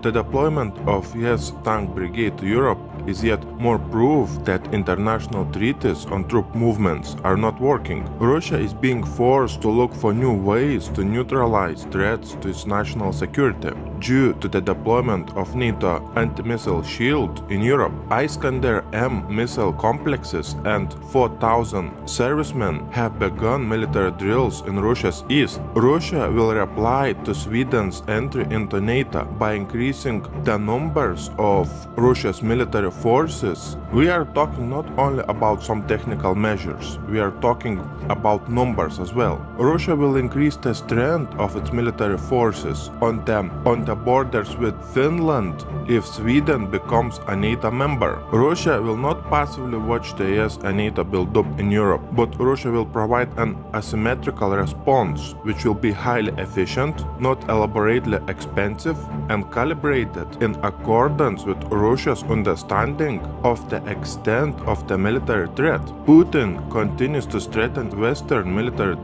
The deployment of US tank brigade to Europe is yet more proof that international treaties on troop movements are not working. Russia is being forced to look for new ways to neutralize threats to its national security. Due to the deployment of NATO anti-missile shield in Europe, Iskander-M missile complexes and 4,000 servicemen have begun military drills in Russia's east. Russia will reply to Sweden's entry into NATO by increasing the numbers of Russia's military forces. We are talking not only about some technical measures, we are talking about numbers as well. Russia will increase the strength of its military forces on the borders with Finland if Sweden becomes a NATO member. Russia will not passively watch the US and NATO build up in Europe, but Russia will provide an asymmetrical response which will be highly efficient, not elaborately expensive, and calibrated in accordance with Russia's understanding of the extent of the military threat. Putin continues to threaten Western military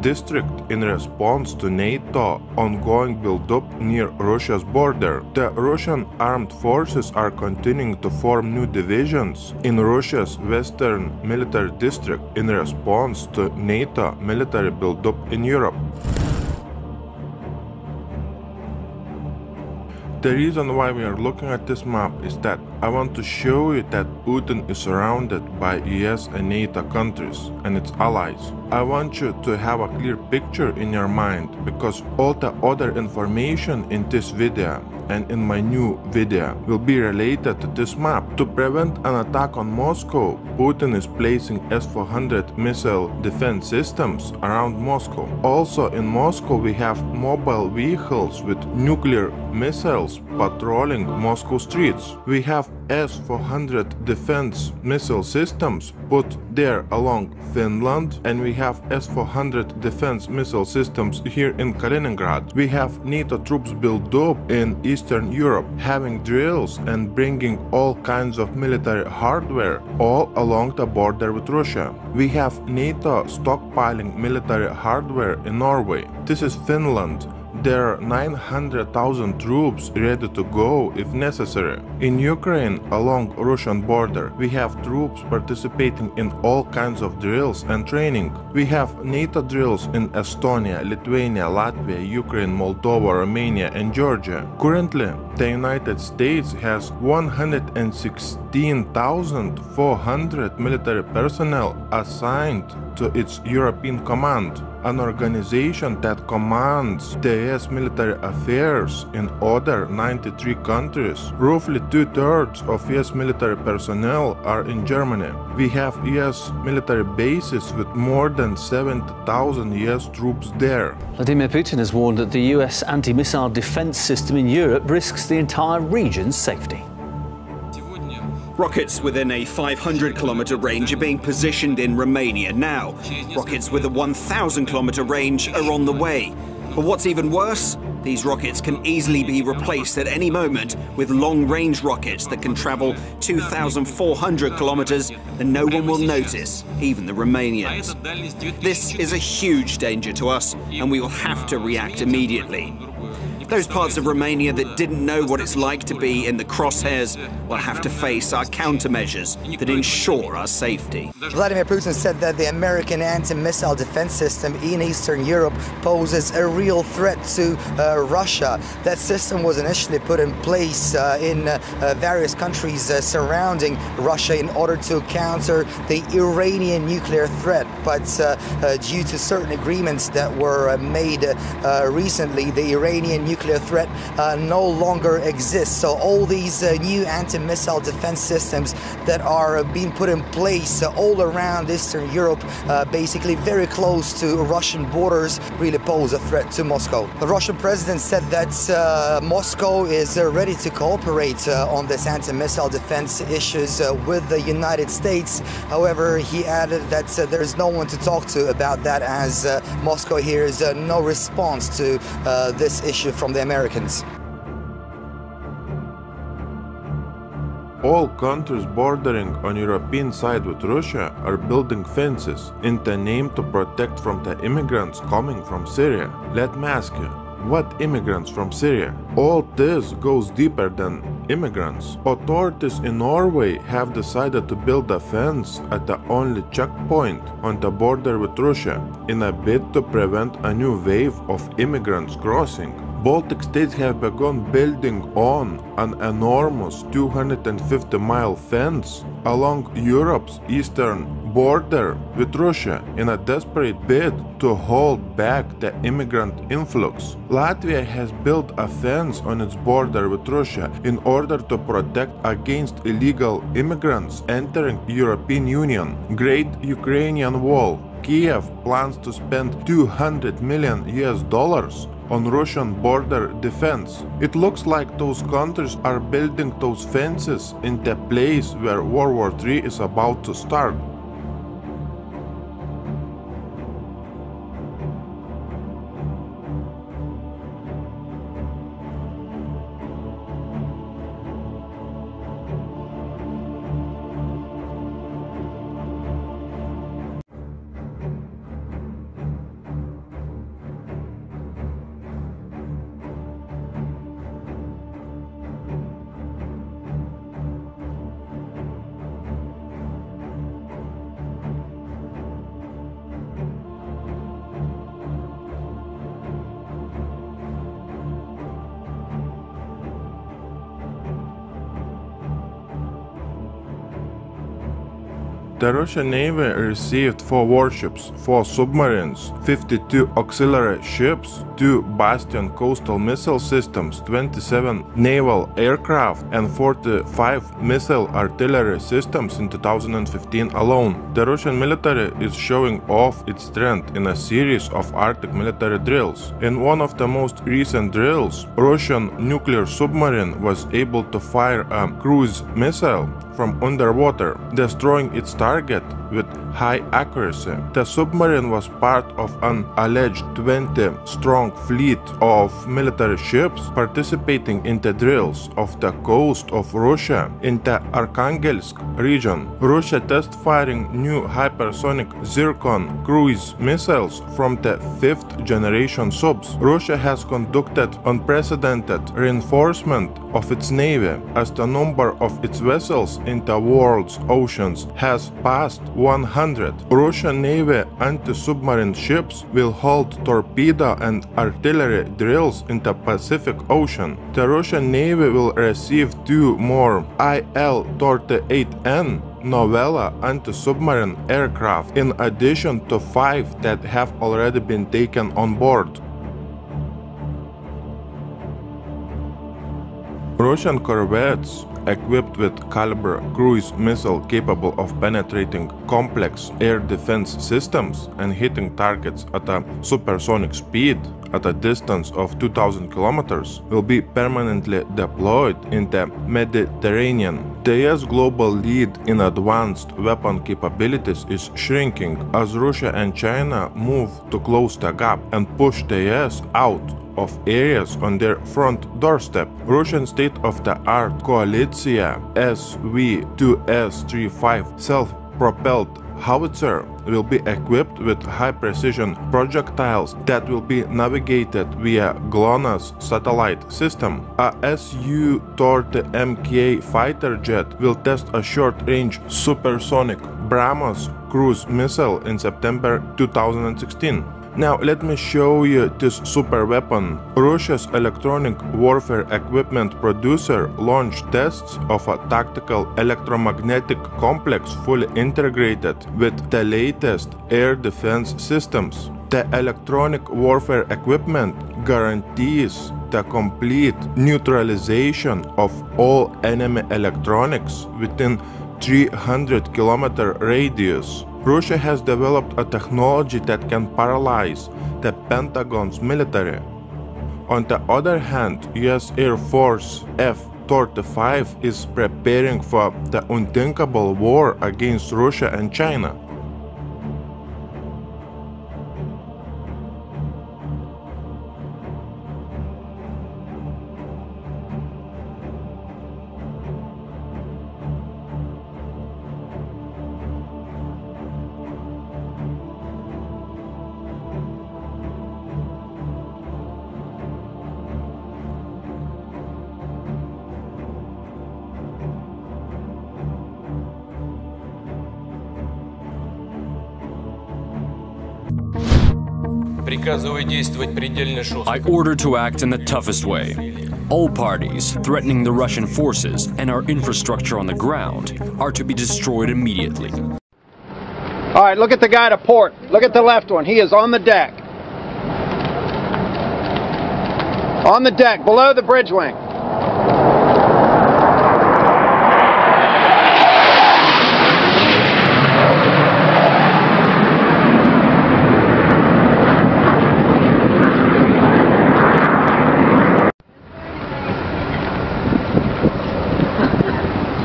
district in response to NATO ongoing build-up near Russia's border. The Russian armed forces are continuing to form new divisions in Russia's Western military district in response to NATO military build-up in Europe. The reason why we are looking at this map is that I want to show you that Putin is surrounded by US and NATO countries and its allies. I want you to have a clear picture in your mind because all the other information in this video and in my new video will be related to this map. To prevent an attack on Moscow, Putin is placing S-400 missile defense systems around Moscow. Also in Moscow we have mobile vehicles with nuclear missiles patrolling Moscow streets. We have S-400 defense missile systems put there along Finland, and we have S-400 defense missile systems here in Kaliningrad. We have NATO troops built up in Eastern Europe, having drills and bringing all kinds of military hardware all along the border with Russia. We have NATO stockpiling military hardware in Norway. This is Finland. There are 900,000 troops ready to go if necessary. In Ukraine, along Russian border, we have troops participating in all kinds of drills and training. We have NATO drills in Estonia, Lithuania, Latvia, Ukraine, Moldova, Romania and Georgia. Currently, the United States has 116,400 military personnel assigned to its European Command, an organization that commands the US military affairs in other 93 countries. Roughly 2/3 of US military personnel are in Germany. We have US military bases with more than 70,000 US troops there. Vladimir Putin has warned that the US anti-missile defense system in Europe risks the entire region's safety. Rockets within a 500-kilometre range are being positioned in Romania now. Rockets with a 1,000-kilometre range are on the way. But what's even worse? These rockets can easily be replaced at any moment with long-range rockets that can travel 2,400 kilometres and no one will notice, even the Romanians. This is a huge danger to us and we will have to react immediately. Those parts of Romania that didn't know what it's like to be in the crosshairs will have to face our countermeasures that ensure our safety. Vladimir Putin said that the American anti-missile defense system in Eastern Europe poses a real threat to Russia. That system was initially put in place in various countries surrounding Russia in order to counter the Iranian nuclear threat. But due to certain agreements that were made recently, the Iranian nuclear threat no longer exists. So all these new anti-missile defense systems that are being put in place all around Eastern Europe, basically very close to Russian borders, really pose a threat to Moscow. The Russian president said that Moscow is ready to cooperate on this anti-missile defense issues with the United States. However, he added that there is no one to talk to about that, as Moscow hears no response to this issue from the Americans. All countries bordering on European side with Russia are building fences in the name to protect from the immigrants coming from Syria. Let me ask you, what immigrants from Syria? All this goes deeper than immigrants. Authorities in Norway have decided to build a fence at the only checkpoint on the border with Russia in a bid to prevent a new wave of immigrants crossing. Baltic states have begun building on an enormous 250-mile fence along Europe's eastern border with Russia in a desperate bid to hold back the immigrant influx. Latvia has built a fence on its border with Russia in order to protect against illegal immigrants entering European Union. Great Ukrainian Wall. Kiev plans to spend $200 million on Russian border defense. It looks like those countries are building those fences in the place where World War III is about to start. The Russian Navy received 4 warships, 4 submarines, 52 auxiliary ships, 2 Bastion coastal missile systems, 27 naval aircraft, and 45 missile artillery systems in 2015 alone. The Russian military is showing off its strength in a series of Arctic military drills. In one of the most recent drills, Russian nuclear submarine was able to fire a cruise missile from underwater, destroying its target with high accuracy. The submarine was part of an alleged 20-strong fleet of military ships participating in the drills off the coast of Russia in the Arkhangelsk region. Russia test-firing new hypersonic Zircon cruise missiles from the 5th-generation subs. Russia has conducted unprecedented reinforcement of its navy as the number of its vessels in the world's oceans has passed 100. Russian Navy anti-submarine ships will hold torpedo and artillery drills in the Pacific Ocean. The Russian Navy will receive 2 more Il-38N Novella anti-submarine aircraft in addition to 5 that have already been taken on board. Russian corvettes equipped with Caliber cruise missile capable of penetrating complex air defense systems and hitting targets at a supersonic speed at a distance of 2,000 kilometers will be permanently deployed in the Mediterranean. The US global lead in advanced weapon capabilities is shrinking as Russia and China move to close the gap and push the US out of areas on their front doorstep. Russian state-of-the-art Koalitsiya SV-2S-35 self-propelled howitzer will be equipped with high-precision projectiles that will be navigated via GLONASS satellite system. A Su-30MK fighter jet will test a short-range supersonic BrahMos cruise missile in September 2016. Now let me show you this super weapon. Russia's electronic warfare equipment producer launched tests of a tactical electromagnetic complex fully integrated with the latest air defense systems. The electronic warfare equipment guarantees the complete neutralization of all enemy electronics within 300-kilometer radius. Russia has developed a technology that can paralyze the Pentagon's military. On the other hand, US Air Force F-35 is preparing for the unthinkable war against Russia and China. I order to act in the toughest way. All parties threatening the Russian forces and our infrastructure on the ground are to be destroyed immediately. All right, look at the guy to port. Look at the left one. He is on the deck. On the deck, below the bridge wing.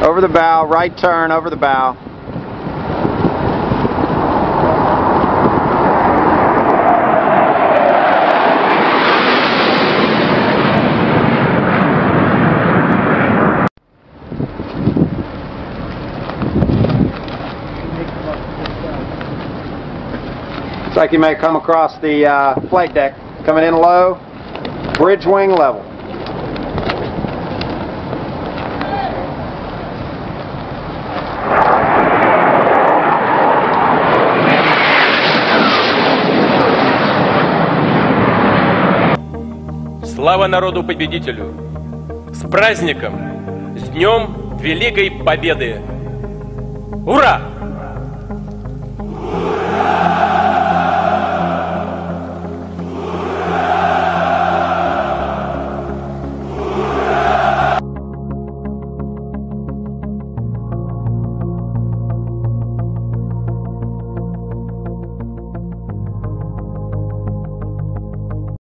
Over the bow, right turn, over the bow. Looks like you may come across the flight deck, coming in low, bridge wing level. Слава народу-победителю! С праздником! С Днем Великой Победы! Ура!